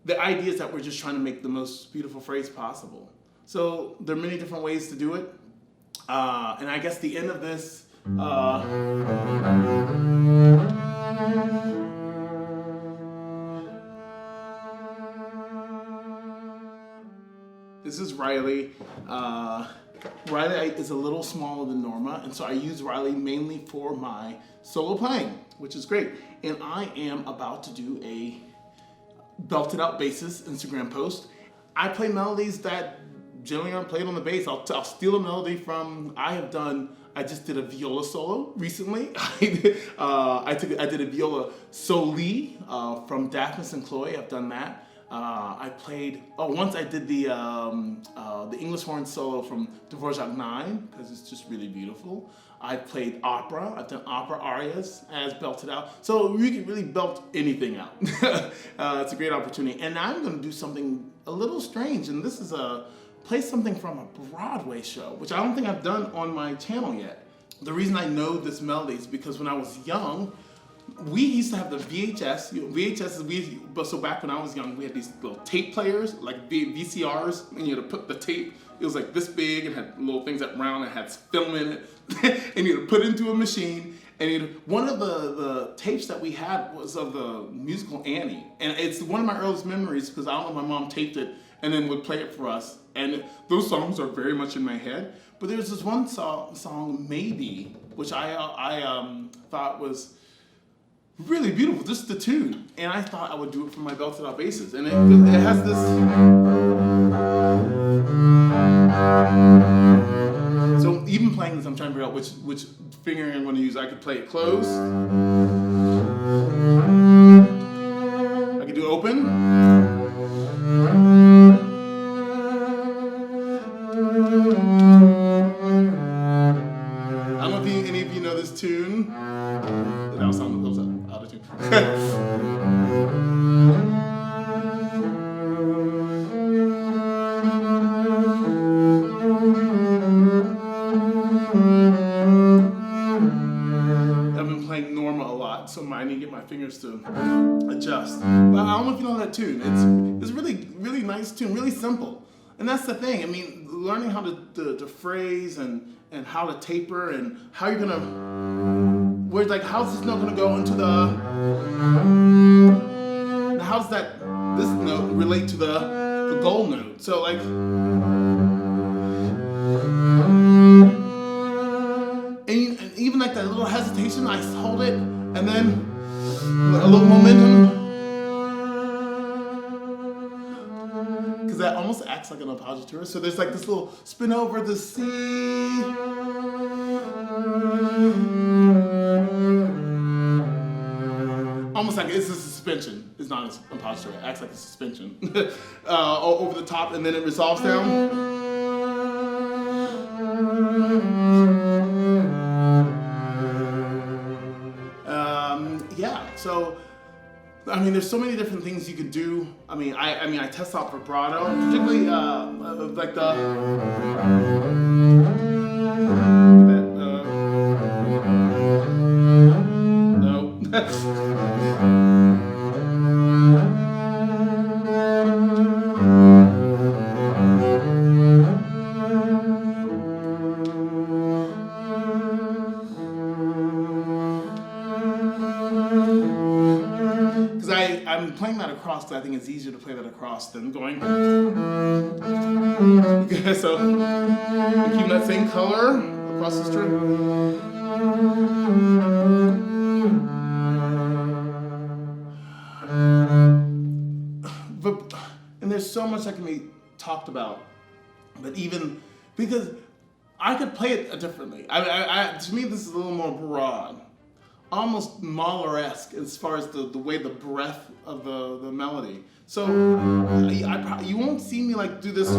the idea is that we're just trying to make the most beautiful phrase possible. So there are many different ways to do it. And I guess the end of this, this is Riley. Riley is a little smaller than Norma, and so I use Riley mainly for my solo playing, which is great. And I am about to do a belted out basses Instagram post. I play melodies that generally aren't played on the bass. I'll steal a melody from, I just did a viola solo recently. I did a viola solo from Daphnis and Chloe. I've done that. I played, once I did the English horn solo from Dvorak 9, because it's just really beautiful. I played opera. I've done opera arias as belted out. So you can really belt anything out. It's a great opportunity. And now I'm going to do something a little strange, and this is play something from a Broadway show, which I don't think I've done on my channel yet. The reason I know this melody is because when I was young, we used to have the VHS. So back when I was young, we had these little tape players, like VCRs, and you had to put the tape. It was like this big and had little things that round and had film in it, and you had to put it into a machine. And one of the tapes that we had was of the musical Annie, and it's one of my earliest memories because I don't know, my mom taped it and then would play it for us. And those songs are very much in my head. But there's this one song, Maybe, which I thought was really beautiful, just the tune. And I thought I would do it for my belted out basses. And it has this. So even playing this, I'm trying to figure out which finger I'm going to use. I could play it closed. I could do open. I don't know if any of you know this tune. That was out of tune. I've been playing Norma a lot, so I need to get my fingers to adjust. But I don't know if you know that tune. It's really, really nice tune, really simple. And that's the thing. I mean, learning how to phrase and how to taper and how you're gonna, where like how's this note gonna go into how's this note relate to the goal note? So like, and even like that little hesitation, I hold it and then a little momentum. That almost acts like an appositeur. So there's like this little spin over the C. Almost like it's a suspension. It's not an appositeur. It acts like a suspension over the top, and then it resolves down. Yeah. So. I mean, there's so many different things you could do. I mean, I test out vibrato, particularly like the. No. I'm playing that across because I think it's easier to play that across than going. Okay, so keep that same color across the string. And there's so much that can be talked about, but even because I could play it differently. To me, this is a little more broad. Almost Mahler-esque as far as the way the breath of the melody. So you won't see me like do this.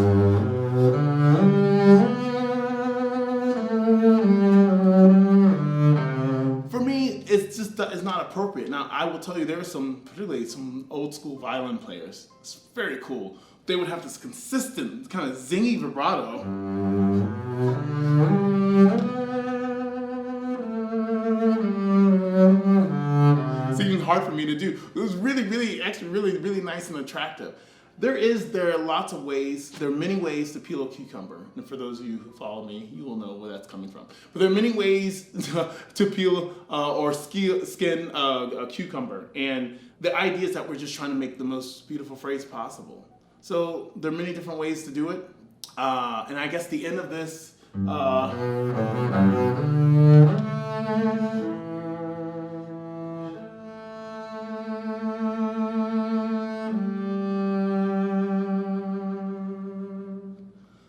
For me, it's not appropriate. Now I will tell you there are particularly some old school violin players. It's very cool. They would have this consistent kind of zingy vibrato. It's even hard for me me to do. It was actually really nice and attractive. There are lots of ways, there are many ways to peel a cucumber. And for those of you who follow me, you will know where that's coming from. But there are many ways to peel or skin a cucumber. And the idea is that we're just trying to make the most beautiful phrase possible. So there are many different ways to do it. And I guess the end of this,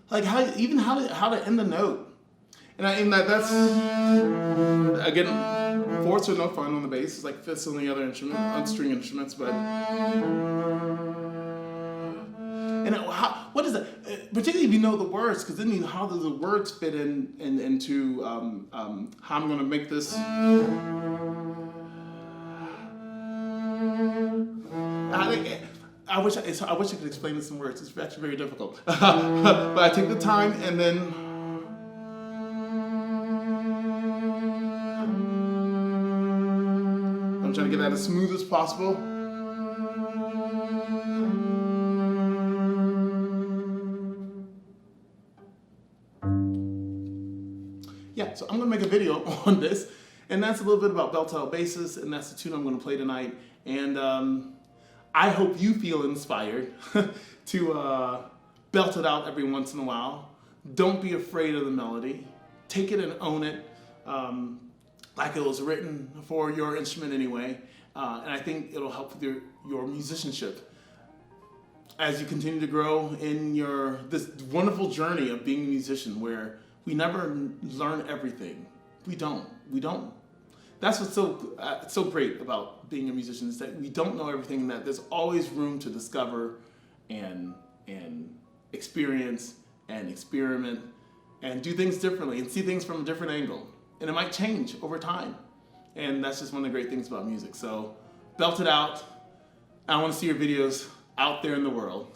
like how to end the note, and that's again, fourths are no fun on the bass. It's like fifths on the other instrument, on string instruments, but and what is it? Particularly if you know the words, because then how do the words fit into how I'm going to make this. I wish I could explain this in words. It's actually very difficult. But I take the time and then I'm trying to get that as smooth as possible. Yeah, so I'm going to make a video on this, and that's a little bit about bell-tail basses, and that's the tune I'm going to play tonight. And I hope you feel inspired to belt it out every once in a while. Don't be afraid of the melody. Take it and own it like it was written for your instrument anyway. And I think it'll help with your musicianship as you continue to grow in this wonderful journey of being a musician, where we never learn everything. We don't. That's what's so great about being a musician, is that we don't know everything, and that there's always room to discover and experience and experiment and do things differently and see things from a different angle. And it might change over time. And that's just one of the great things about music. So belt it out. I want to see your videos out there in the world.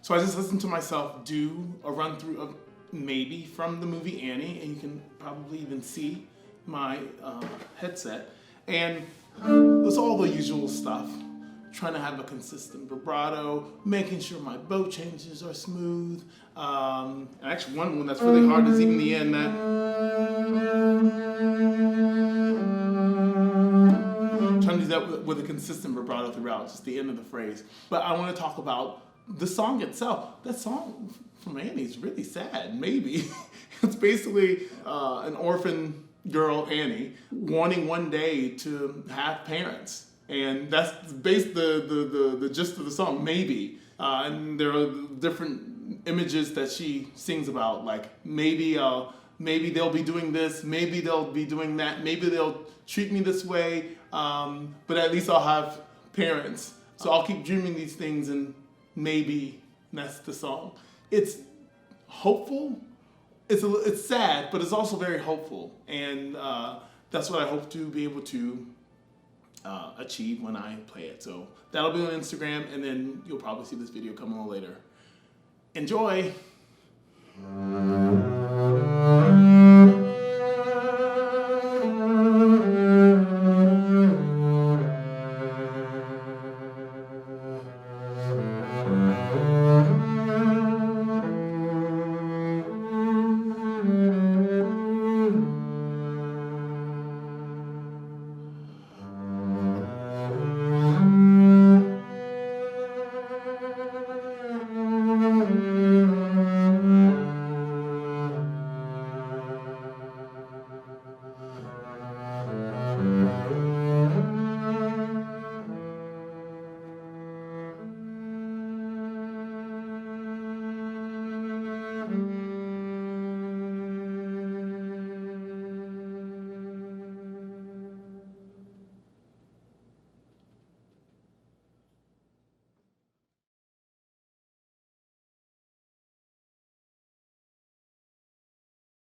So I just listened to myself do a run through of maybe from the movie Annie, and you can probably even see my headset, and it's all the usual stuff. Trying to have a consistent vibrato, making sure my bow changes are smooth. And actually one that's really hard is even the end, that trying to do that with a consistent vibrato throughout, just the end of the phrase. But I want to talk about the song itself. That song from Annie is really sad, maybe. It's basically an orphan girl, Annie, wanting one day to have parents. And that's the gist of the song, maybe. And there are different images that she sings about, like maybe they'll be doing this, maybe they'll be doing that, maybe they'll treat me this way, but at least I'll have parents. So I'll keep dreaming these things, and maybe that's the song. It's hopeful. It's sad, but it's also very hopeful, and that's what I hope to be able to achieve when I play it. So that'll be on Instagram, and then you'll probably see this video come on later. Enjoy!